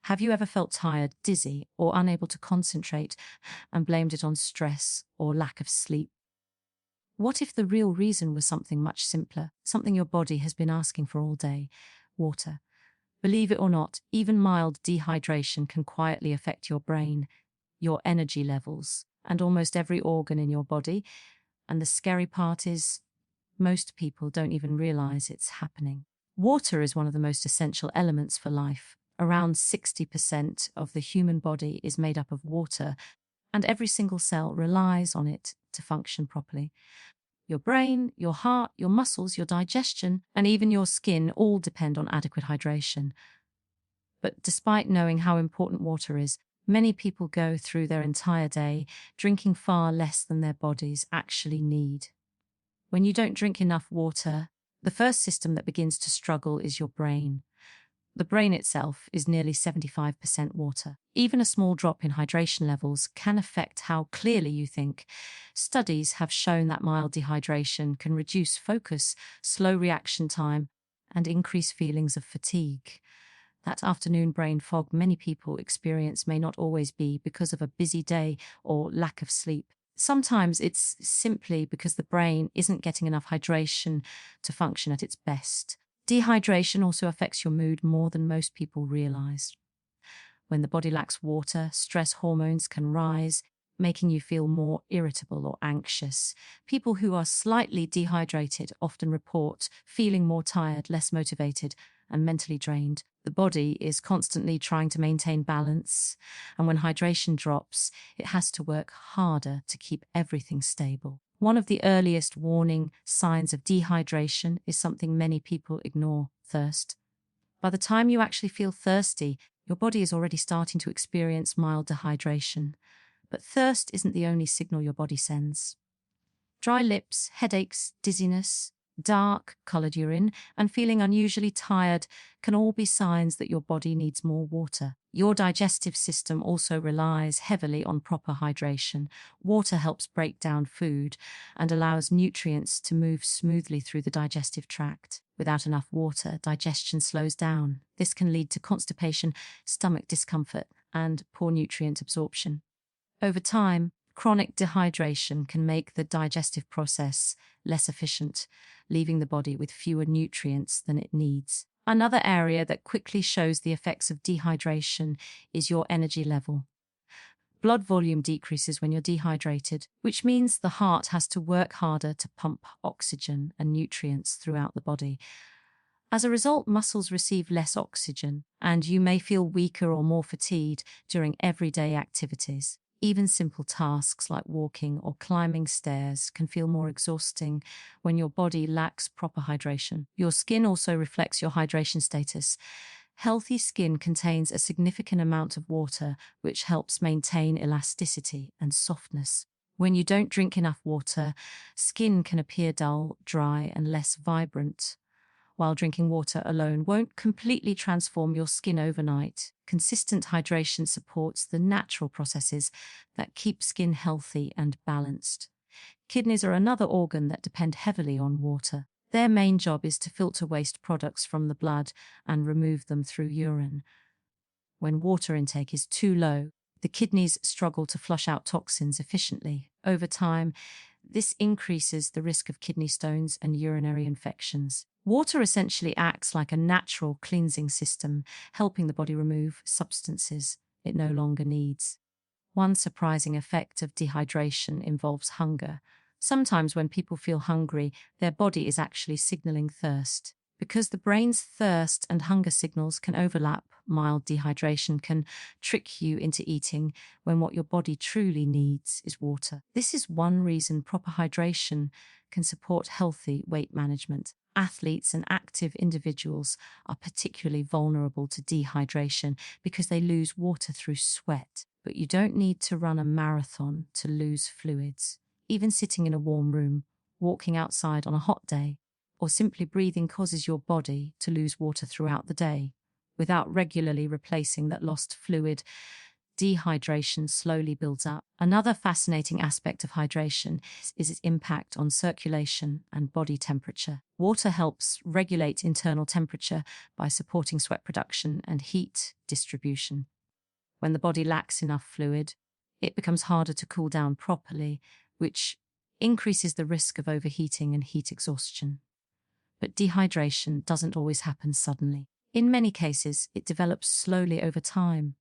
Have you ever felt tired, dizzy, or unable to concentrate and blamed it on stress or lack of sleep? What if the real reason was something much simpler, something your body has been asking for all day? Water. Believe it or not, even mild dehydration can quietly affect your brain, your energy levels, and almost every organ in your body. And the scary part is, most people don't even realize it's happening. Water is one of the most essential elements for life. Around 60% of the human body is made up of water, and every single cell relies on it to function properly. Your brain, your heart, your muscles, your digestion, and even your skin all depend on adequate hydration. But despite knowing how important water is, many people go through their entire day drinking far less than their bodies actually need. When you don't drink enough water, the first system that begins to struggle is your brain. The brain itself is nearly 75% water. Even a small drop in hydration levels can affect how clearly you think. Studies have shown that mild dehydration can reduce focus, slow reaction time, and increase feelings of fatigue. That afternoon brain fog many people experience may not always be because of a busy day or lack of sleep. Sometimes it's simply because the brain isn't getting enough hydration to function at its best. Dehydration also affects your mood more than most people realize. When the body lacks water, stress hormones can rise, making you feel more irritable or anxious. People who are slightly dehydrated often report feeling more tired, less motivated, and mentally drained. The body is constantly trying to maintain balance, and when hydration drops, it has to work harder to keep everything stable. One of the earliest warning signs of dehydration is something many people ignore: thirst. By the time you actually feel thirsty, your body is already starting to experience mild dehydration. But thirst isn't the only signal your body sends. Dry lips, headaches, dizziness, dark colored urine, and feeling unusually tired can all be signs that your body needs more water. Your digestive system also relies heavily on proper hydration. Water helps break down food and allows nutrients to move smoothly through the digestive tract. Without enough water, digestion slows down. This can lead to constipation, stomach discomfort, and poor nutrient absorption. Over time, chronic dehydration can make the digestive process less efficient, leaving the body with fewer nutrients than it needs. Another area that quickly shows the effects of dehydration is your energy level. Blood volume decreases when you're dehydrated, which means the heart has to work harder to pump oxygen and nutrients throughout the body. As a result, muscles receive less oxygen, and you may feel weaker or more fatigued during everyday activities. Even simple tasks like walking or climbing stairs can feel more exhausting when your body lacks proper hydration. Your skin also reflects your hydration status. Healthy skin contains a significant amount of water, which helps maintain elasticity and softness. When you don't drink enough water, skin can appear dull, dry, and less vibrant. While drinking water alone won't completely transform your skin overnight, consistent hydration supports the natural processes that keep skin healthy and balanced. Kidneys are another organ that depend heavily on water. Their main job is to filter waste products from the blood and remove them through urine. When water intake is too low, the kidneys struggle to flush out toxins efficiently. Over time, this increases the risk of kidney stones and urinary infections. Water essentially acts like a natural cleansing system, helping the body remove substances it no longer needs. One surprising effect of dehydration involves hunger. Sometimes when people feel hungry, their body is actually signaling thirst. Because the brain's thirst and hunger signals can overlap, mild dehydration can trick you into eating when what your body truly needs is water. This is one reason proper hydration can support healthy weight management. Athletes and active individuals are particularly vulnerable to dehydration because they lose water through sweat. But you don't need to run a marathon to lose fluids. Even sitting in a warm room, walking outside on a hot day, or simply breathing causes your body to lose water throughout the day. Without regularly replacing that lost fluid, dehydration slowly builds up. Another fascinating aspect of hydration is its impact on circulation and body temperature. Water helps regulate internal temperature by supporting sweat production and heat distribution. When the body lacks enough fluid, it becomes harder to cool down properly, which increases the risk of overheating and heat exhaustion. But dehydration doesn't always happen suddenly. In many cases, it develops slowly over time.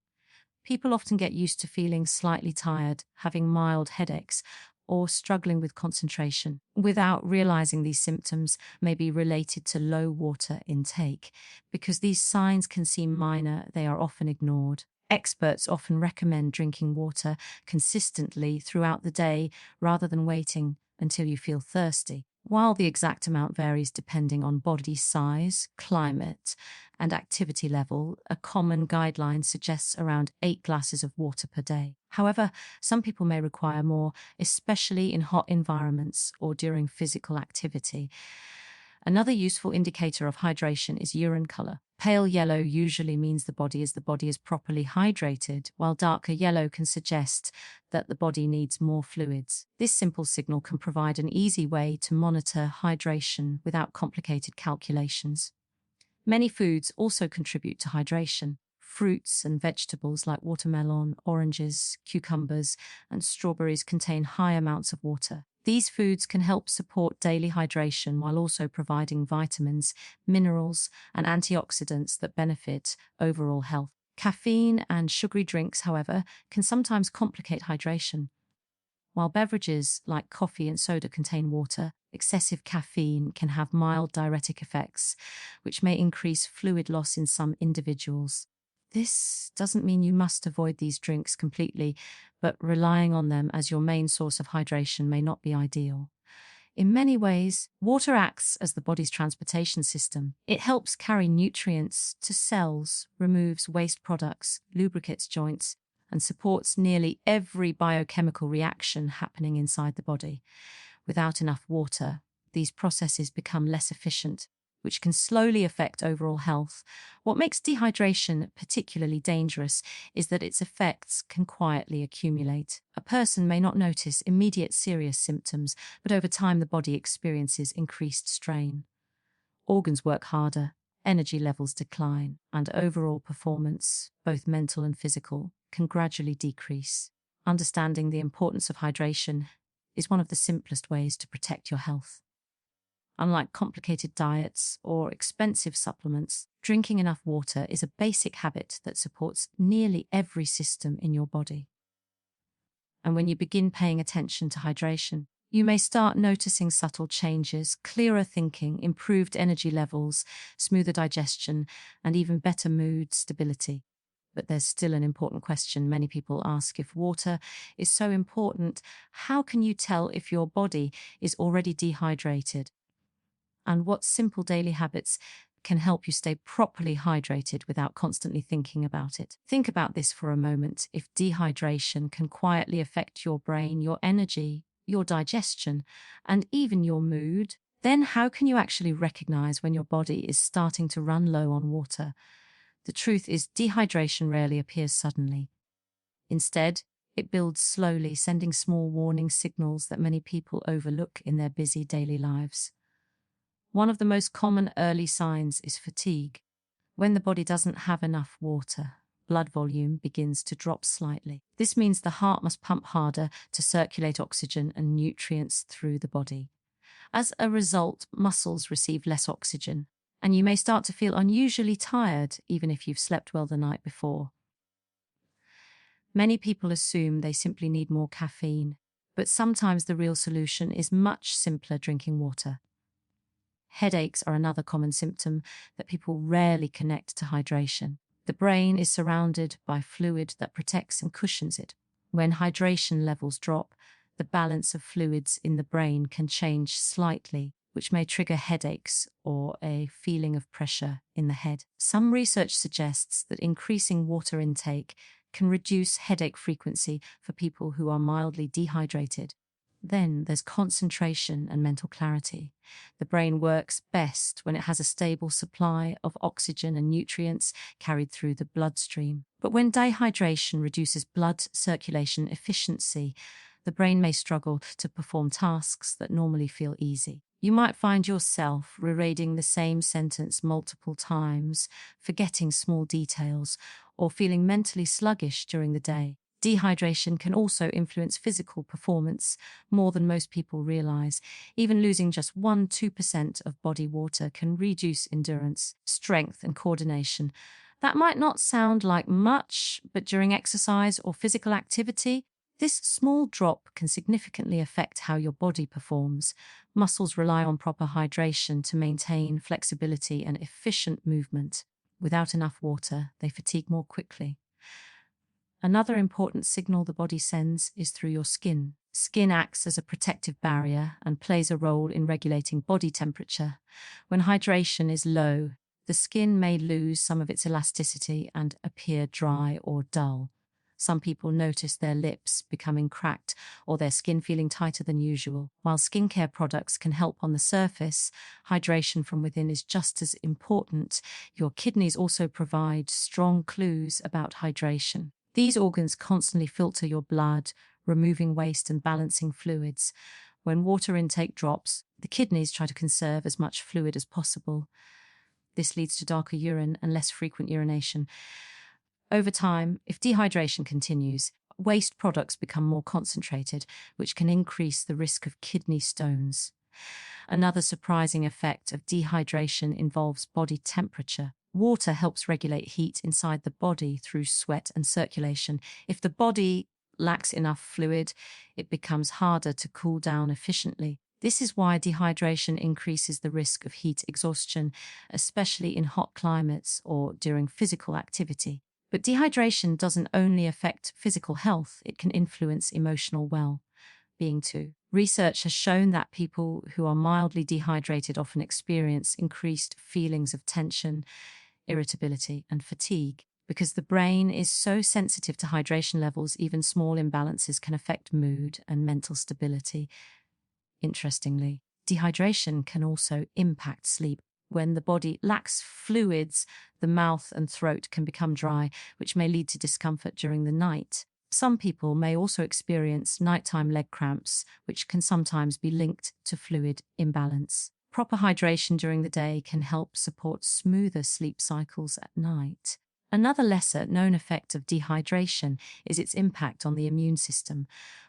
People often get used to feeling slightly tired, having mild headaches, or struggling with concentration, without realizing these symptoms may be related to low water intake. Because these signs can seem minor, they are often ignored. Experts often recommend drinking water consistently throughout the day rather than waiting until you feel thirsty. While the exact amount varies depending on body size, climate, and activity level, a common guideline suggests around 8 glasses of water per day. However, some people may require more, especially in hot environments or during physical activity. Another useful indicator of hydration is urine color. Pale yellow usually means the body is properly hydrated, while darker yellow can suggest that the body needs more fluids. This simple signal can provide an easy way to monitor hydration without complicated calculations. Many foods also contribute to hydration. Fruits and vegetables like watermelon, oranges, cucumbers, and strawberries contain high amounts of water. These foods can help support daily hydration while also providing vitamins, minerals, and antioxidants that benefit overall health. Caffeine and sugary drinks, however, can sometimes complicate hydration. While beverages like coffee and soda contain water, excessive caffeine can have mild diuretic effects, which may increase fluid loss in some individuals. This doesn't mean you must avoid these drinks completely, but relying on them as your main source of hydration may not be ideal. In many ways, water acts as the body's transportation system. It helps carry nutrients to cells, removes waste products, lubricates joints, and supports nearly every biochemical reaction happening inside the body. Without enough water, these processes become less efficient, which can slowly affect overall health. What makes dehydration particularly dangerous is that its effects can quietly accumulate. A person may not notice immediate serious symptoms, but over time the body experiences increased strain. Organs work harder, energy levels decline, and overall performance, both mental and physical, can gradually decrease. Understanding the importance of hydration is one of the simplest ways to protect your health. Unlike complicated diets or expensive supplements, drinking enough water is a basic habit that supports nearly every system in your body. And when you begin paying attention to hydration, you may start noticing subtle changes, clearer thinking, improved energy levels, smoother digestion, and even better mood stability. But there's still an important question many people ask. If water is so important, how can you tell if your body is already dehydrated? And what simple daily habits can help you stay properly hydrated without constantly thinking about it? Think about this for a moment. If dehydration can quietly affect your brain, your energy, your digestion, and even your mood, then how can you actually recognize when your body is starting to run low on water? The truth is, dehydration rarely appears suddenly. Instead, it builds slowly, sending small warning signals that many people overlook in their busy daily lives. One of the most common early signs is fatigue. When the body doesn't have enough water, blood volume begins to drop slightly. This means the heart must pump harder to circulate oxygen and nutrients through the body. As a result, muscles receive less oxygen, and you may start to feel unusually tired even if you've slept well the night before. Many people assume they simply need more caffeine, but sometimes the real solution is much simpler: drinking water. Headaches are another common symptom that people rarely connect to hydration. The brain is surrounded by fluid that protects and cushions it. When hydration levels drop, the balance of fluids in the brain can change slightly, which may trigger headaches or a feeling of pressure in the head. Some research suggests that increasing water intake can reduce headache frequency for people who are mildly dehydrated. Then there's concentration and mental clarity. The brain works best when it has a stable supply of oxygen and nutrients carried through the bloodstream. But when dehydration reduces blood circulation efficiency, the brain may struggle to perform tasks that normally feel easy. You might find yourself rereading the same sentence multiple times, forgetting small details, or feeling mentally sluggish during the day. Dehydration can also influence physical performance more than most people realize. Even losing just 1–2% of body water can reduce endurance, strength, and coordination. That might not sound like much, but during exercise or physical activity, this small drop can significantly affect how your body performs. Muscles rely on proper hydration to maintain flexibility and efficient movement. Without enough water, they fatigue more quickly. Another important signal the body sends is through your skin. Skin acts as a protective barrier and plays a role in regulating body temperature. When hydration is low, the skin may lose some of its elasticity and appear dry or dull. Some people notice their lips becoming cracked or their skin feeling tighter than usual. While skincare products can help on the surface, hydration from within is just as important. Your kidneys also provide strong clues about hydration. These organs constantly filter your blood, removing waste and balancing fluids. When water intake drops, the kidneys try to conserve as much fluid as possible. This leads to darker urine and less frequent urination. Over time, if dehydration continues, waste products become more concentrated, which can increase the risk of kidney stones. Another surprising effect of dehydration involves body temperature. Water helps regulate heat inside the body through sweat and circulation. If the body lacks enough fluid, it becomes harder to cool down efficiently. This is why dehydration increases the risk of heat exhaustion, especially in hot climates or during physical activity. But dehydration doesn't only affect physical health, it can influence emotional well-being too. Research has shown that people who are mildly dehydrated often experience increased feelings of tension, irritability, and fatigue. Because the brain is so sensitive to hydration levels, even small imbalances can affect mood and mental stability. Interestingly, dehydration can also impact sleep. When the body lacks fluids, the mouth and throat can become dry, which may lead to discomfort during the night. Some people may also experience nighttime leg cramps, which can sometimes be linked to fluid imbalance. Proper hydration during the day can help support smoother sleep cycles at night. Another lesser-known effect of dehydration is its impact on the immune system.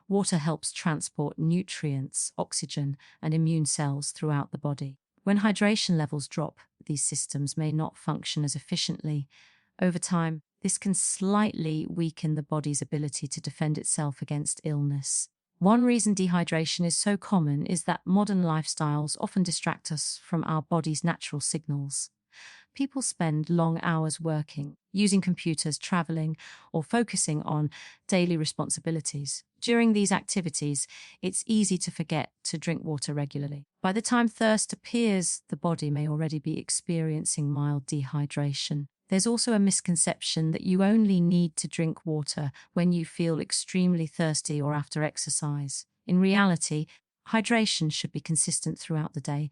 Water helps transport nutrients, oxygen, and immune cells throughout the body. When hydration levels drop, these systems may not function as efficiently. Over time, this can slightly weaken the body's ability to defend itself against illness. One reason dehydration is so common is that modern lifestyles often distract us from our body's natural signals. People spend long hours working, using computers, traveling, or focusing on daily responsibilities. During these activities, it's easy to forget to drink water regularly. By the time thirst appears, the body may already be experiencing mild dehydration. There's also a misconception that you only need to drink water when you feel extremely thirsty or after exercise. In reality, hydration should be consistent throughout the day.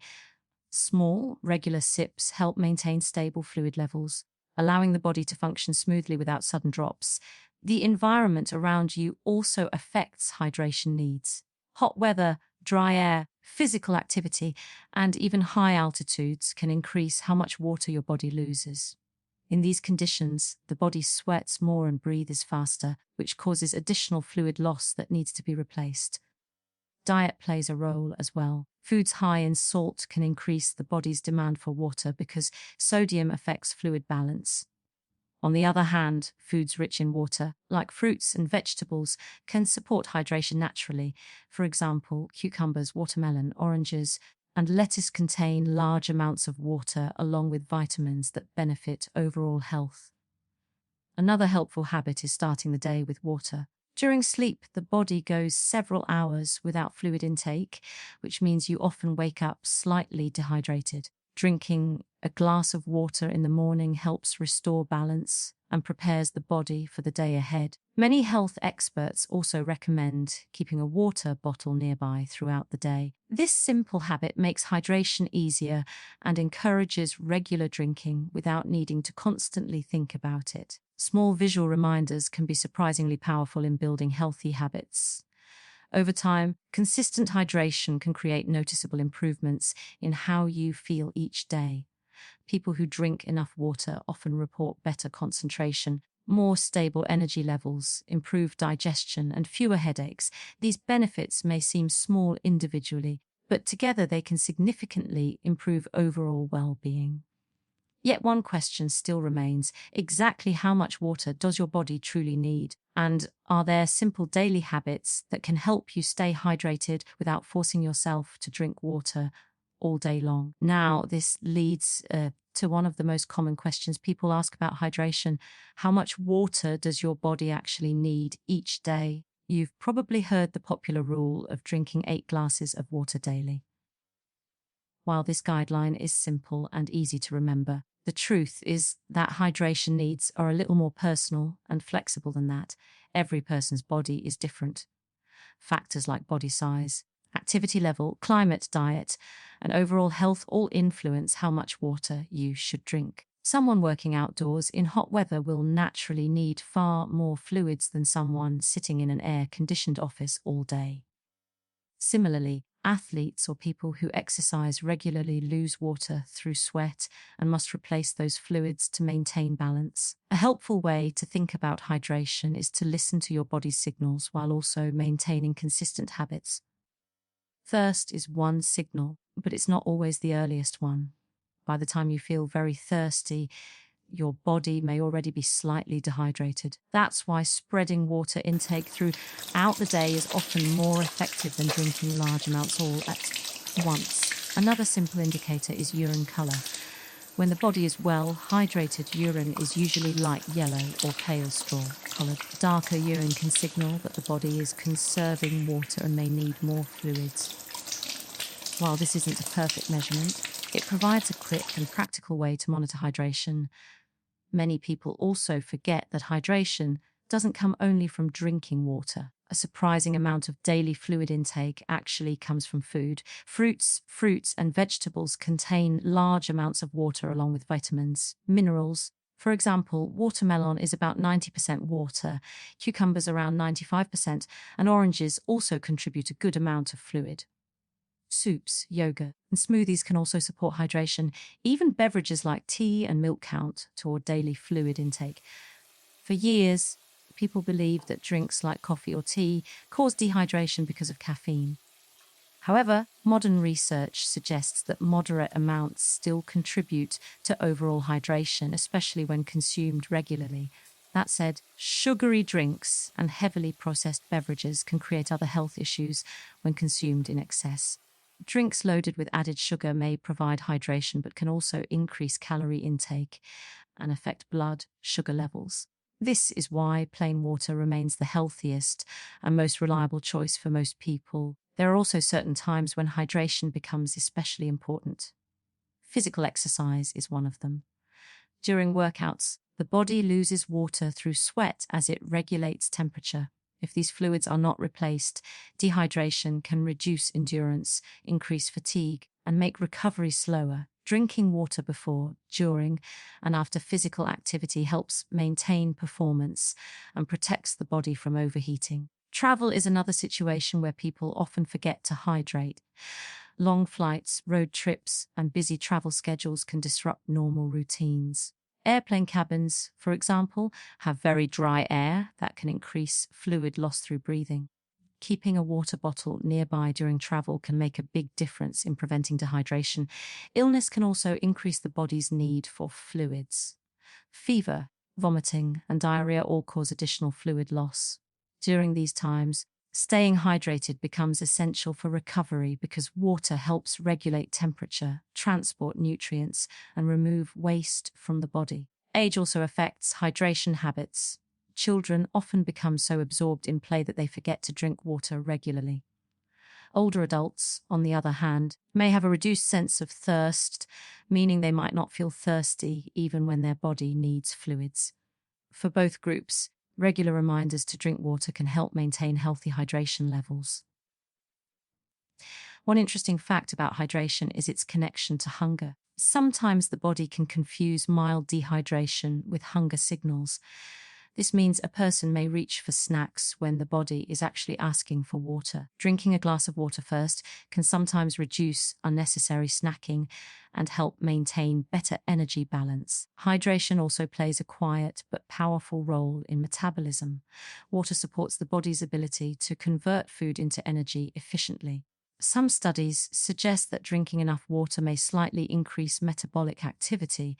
Small, regular sips help maintain stable fluid levels, allowing the body to function smoothly without sudden drops. The environment around you also affects hydration needs. Hot weather, dry air, physical activity, and even high altitudes can increase how much water your body loses. In these conditions, the body sweats more and breathes faster, which causes additional fluid loss that needs to be replaced. Diet plays a role as well. Foods high in salt can increase the body's demand for water because sodium affects fluid balance. On the other hand, foods rich in water, like fruits and vegetables, can support hydration naturally. For example, cucumbers, watermelon, oranges, and lettuce contain large amounts of water along with vitamins that benefit overall health. Another helpful habit is starting the day with water. During sleep, the body goes several hours without fluid intake, which means you often wake up slightly dehydrated. Drinking a glass of water in the morning helps restore balance, and prepares the body for the day ahead. Many health experts also recommend keeping a water bottle nearby throughout the day. This simple habit makes hydration easier and encourages regular drinking without needing to constantly think about it. Small visual reminders can be surprisingly powerful in building healthy habits. Over time, consistent hydration can create noticeable improvements in how you feel each day. People who drink enough water often report better concentration, more stable energy levels, improved digestion, and fewer headaches. These benefits may seem small individually, but together they can significantly improve overall well-being. Yet one question still remains: exactly how much water does your body truly need? And are there simple daily habits that can help you stay hydrated without forcing yourself to drink water all day long? Now, this leads to one of the most common questions people ask about hydration. How much water does your body actually need each day? You've probably heard the popular rule of drinking 8 glasses of water daily. While this guideline is simple and easy to remember, the truth is that hydration needs are a little more personal and flexible than that. Every person's body is different. Factors like body size, activity level, climate, diet, and overall health all influence how much water you should drink. Someone working outdoors in hot weather will naturally need far more fluids than someone sitting in an air-conditioned office all day. Similarly, athletes or people who exercise regularly lose water through sweat and must replace those fluids to maintain balance. A helpful way to think about hydration is to listen to your body's signals while also maintaining consistent habits. Thirst is one signal, but it's not always the earliest one. By the time you feel very thirsty, your body may already be slightly dehydrated. That's why spreading water intake throughout the day is often more effective than drinking large amounts all at once. Another simple indicator is urine color. When the body is well hydrated, urine is usually light yellow or pale straw-colored. Darker urine can signal that the body is conserving water and may need more fluids. While this isn't a perfect measurement, it provides a quick and practical way to monitor hydration. Many people also forget that hydration doesn't come only from drinking water. A surprising amount of daily fluid intake actually comes from food. Fruits, and vegetables contain large amounts of water along with vitamins, minerals. For example, watermelon is about 90% water, cucumbers around 95%, and oranges also contribute a good amount of fluid. Soups, yogurt, and smoothies can also support hydration. Even beverages like tea and milk count toward daily fluid intake. For years, people believed that drinks like coffee or tea cause dehydration because of caffeine. However, modern research suggests that moderate amounts still contribute to overall hydration, especially when consumed regularly. That said, sugary drinks and heavily processed beverages can create other health issues when consumed in excess. Drinks loaded with added sugar may provide hydration but can also increase calorie intake and affect blood sugar levels. This is why plain water remains the healthiest and most reliable choice for most people. There are also certain times when hydration becomes especially important. Physical exercise is one of them. During workouts, the body loses water through sweat as it regulates temperature. If these fluids are not replaced, dehydration can reduce endurance, increase fatigue, and make recovery slower. Drinking water before, during, and after physical activity helps maintain performance and protects the body from overheating. Travel is another situation where people often forget to hydrate. Long flights, road trips, and busy travel schedules can disrupt normal routines. Airplane cabins, for example, have very dry air that can increase fluid loss through breathing. Keeping a water bottle nearby during travel can make a big difference in preventing dehydration. Illness can also increase the body's need for fluids. Fever, vomiting, and diarrhea all cause additional fluid loss. During these times, staying hydrated becomes essential for recovery because water helps regulate temperature, transport nutrients, and remove waste from the body. Age also affects hydration habits. Children often become so absorbed in play that they forget to drink water regularly. Older adults, on the other hand, may have a reduced sense of thirst, meaning they might not feel thirsty even when their body needs fluids. For both groups, regular reminders to drink water can help maintain healthy hydration levels. One interesting fact about hydration is its connection to hunger. Sometimes the body can confuse mild dehydration with hunger signals. This means a person may reach for snacks when the body is actually asking for water. Drinking a glass of water first can sometimes reduce unnecessary snacking and help maintain better energy balance. Hydration also plays a quiet but powerful role in metabolism. Water supports the body's ability to convert food into energy efficiently. Some studies suggest that drinking enough water may slightly increase metabolic activity,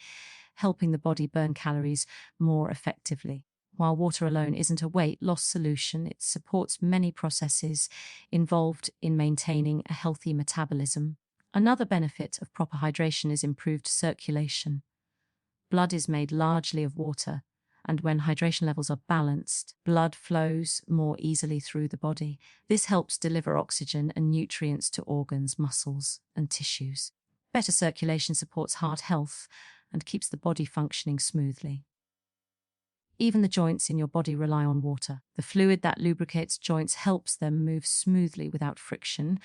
helping the body burn calories more effectively. While water alone isn't a weight loss solution, it supports many processes involved in maintaining a healthy metabolism. Another benefit of proper hydration is improved circulation. Blood is made largely of water, and when hydration levels are balanced, blood flows more easily through the body. This helps deliver oxygen and nutrients to organs, muscles, and tissues. Better circulation supports heart health and keeps the body functioning smoothly. Even the joints in your body rely on water. The fluid that lubricates joints helps them move smoothly without friction.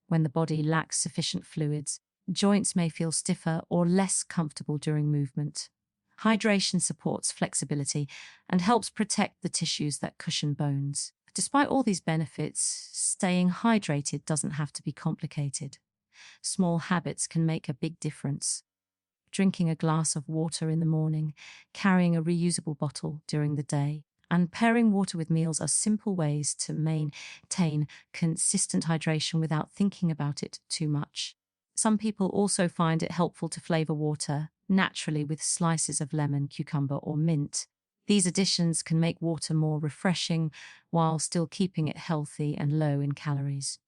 When the body lacks sufficient fluids, joints may feel stiffer or less comfortable during movement. Hydration supports flexibility and helps protect the tissues that cushion bones. Despite all these benefits, staying hydrated doesn't have to be complicated. Small habits can make a big difference. Drinking a glass of water in the morning, carrying a reusable bottle during the day, and pairing water with meals are simple ways to maintain consistent hydration without thinking about it too much. Some people also find it helpful to flavor water naturally with slices of lemon, cucumber, or mint. These additions can make water more refreshing while still keeping it healthy and low in calories.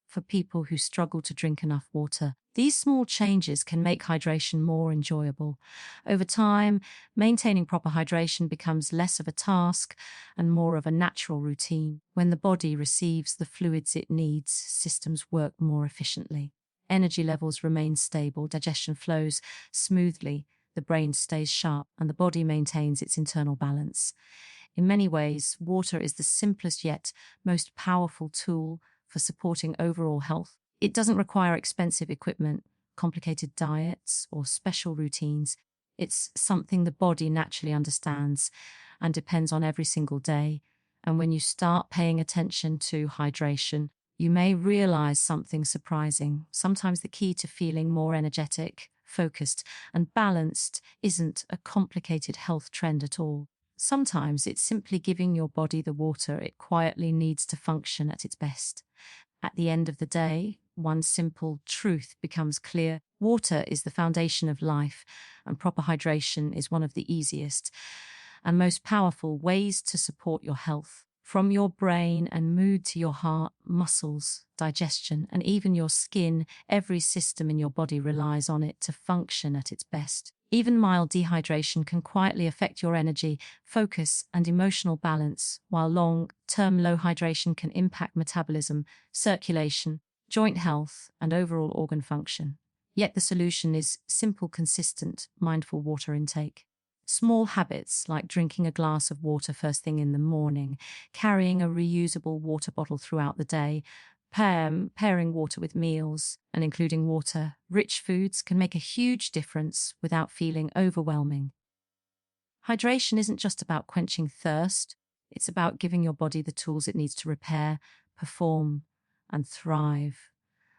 For people who struggle to drink enough water, these small changes can make hydration more enjoyable. Over time, maintaining proper hydration becomes less of a task and more of a natural routine. When the body receives the fluids it needs, systems work more efficiently. Energy levels remain stable, digestion flows smoothly, the brain stays sharp, and the body maintains its internal balance. In many ways, water is the simplest yet most powerful tool for supporting overall health. It doesn't require expensive equipment, complicated diets, or special routines. It's something the body naturally understands and depends on every single day. And when you start paying attention to hydration, you may realize something surprising. Sometimes the key to feeling more energetic, focused, and balanced isn't a complicated health trend at all. Sometimes it's simply giving your body the water it quietly needs to function at its best. At the end of the day, one simple truth becomes clear. Water is the foundation of life, and proper hydration is one of the easiest and most powerful ways to support your health. From your brain and mood to your heart, muscles, digestion, and even your skin, every system in your body relies on it to function at its best. Even mild dehydration can quietly affect your energy, focus, and emotional balance, while long-term low hydration can impact metabolism, circulation, joint health, and overall organ function. Yet the solution is simple, consistent, mindful water intake. Small habits like drinking a glass of water first thing in the morning, carrying a reusable water bottle throughout the day, pairing water with meals, and including water-rich foods can make a huge difference without feeling overwhelming. Hydration isn't just about quenching thirst, it's about giving your body the tools it needs to repair, perform, and thrive.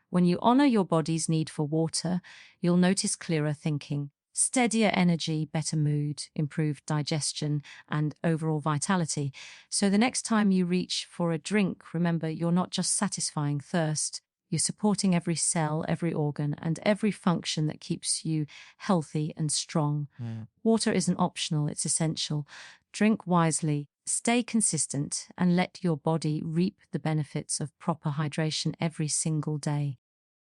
When you honor your body's need for water, you'll notice clearer thinking, steadier energy, better mood, improved digestion, and overall vitality. So the next time you reach for a drink, remember you're not just satisfying thirst, you're supporting every cell, every organ, and every function that keeps you healthy and strong. Water isn't optional, it's essential. Drink wisely, stay consistent, and let your body reap the benefits of proper hydration every single day.